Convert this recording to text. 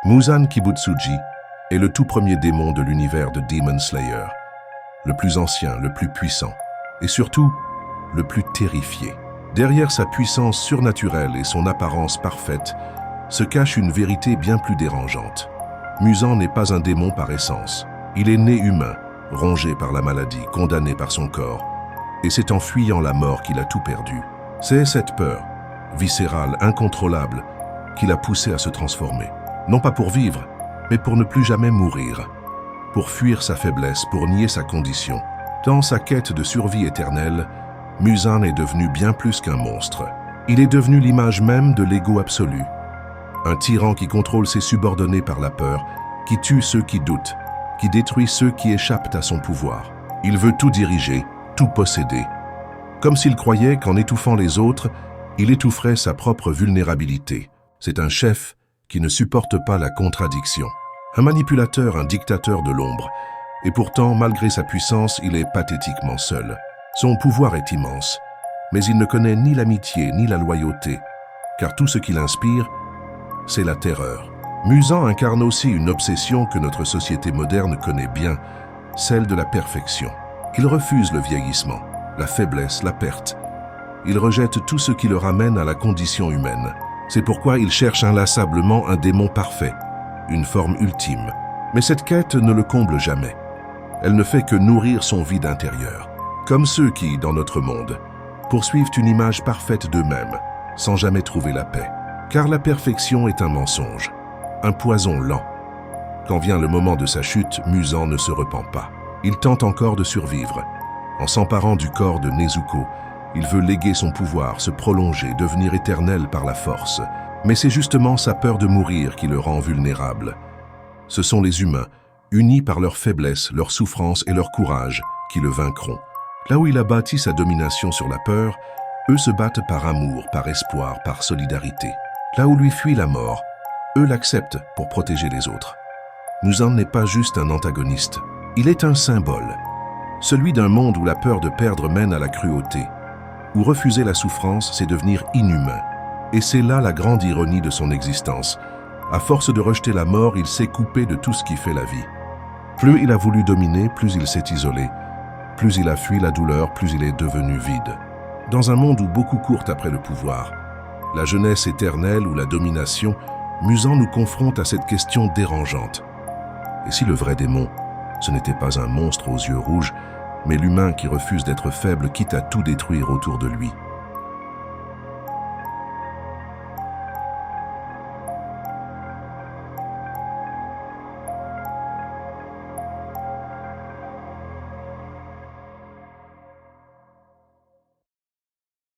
Muzan Kibutsuji est le tout premier démon de l'univers de Demon Slayer, le plus ancien, le plus puissant, et surtout, le plus terrifié. Derrière sa puissance surnaturelle et son apparence parfaite, se cache une vérité bien plus dérangeante. Muzan n'est pas un démon par essence. Il est né humain, rongé par la maladie, condamné par son corps, et c'est en fuyant la mort qu'il a tout perdu. C'est cette peur, viscérale, incontrôlable, qui l'a poussé à se transformer. Non pas pour vivre, mais pour ne plus jamais mourir, pour fuir sa faiblesse, pour nier sa condition. Dans sa quête de survie éternelle, Muzan est devenu bien plus qu'un monstre. Il est devenu l'image même de l'ego absolu. Un tyran qui contrôle ses subordonnés par la peur, qui tue ceux qui doutent, qui détruit ceux qui échappent à son pouvoir. Il veut tout diriger, tout posséder. Comme s'il croyait qu'en étouffant les autres, il étoufferait sa propre vulnérabilité. C'est un chef qui ne supporte pas la contradiction. Un manipulateur, un dictateur de l'ombre. Et pourtant, malgré sa puissance, il est pathétiquement seul. Son pouvoir est immense, mais il ne connaît ni l'amitié ni la loyauté, car tout ce qu'il inspire, c'est la terreur. Muzan incarne aussi une obsession que notre société moderne connaît bien, celle de la perfection. Il refuse le vieillissement, la faiblesse, la perte. Il rejette tout ce qui le ramène à la condition humaine. C'est pourquoi il cherche inlassablement un démon parfait, une forme ultime. Mais cette quête ne le comble jamais. Elle ne fait que nourrir son vide intérieur. Comme ceux qui, dans notre monde, poursuivent une image parfaite d'eux-mêmes, sans jamais trouver la paix. Car la perfection est un mensonge, un poison lent. Quand vient le moment de sa chute, Muzan ne se repent pas. Il tente encore de survivre. En s'emparant du corps de Nezuko, il veut léguer son pouvoir, se prolonger, devenir éternel par la force. Mais c'est justement sa peur de mourir qui le rend vulnérable. Ce sont les humains, unis par leur faiblesse, leur souffrance et leur courage, qui le vaincront. Là où il a bâti sa domination sur la peur, eux se battent par amour, par espoir, par solidarité. Là où lui fuit la mort, eux l'acceptent pour protéger les autres. Muzan n'est pas juste un antagoniste, il est un symbole. Celui d'un monde où la peur de perdre mène à la cruauté, où refuser la souffrance, c'est devenir inhumain. Et c'est là la grande ironie de son existence. À force de rejeter la mort, il s'est coupé de tout ce qui fait la vie. Plus il a voulu dominer, plus il s'est isolé. Plus il a fui la douleur, plus il est devenu vide. Dans un monde où beaucoup courent après le pouvoir, la jeunesse éternelle ou la domination, Muzan nous confronte à cette question dérangeante. Et si le vrai démon, ce n'était pas un monstre aux yeux rouges, mais l'humain qui refuse d'être faible quitte à tout détruire autour de lui?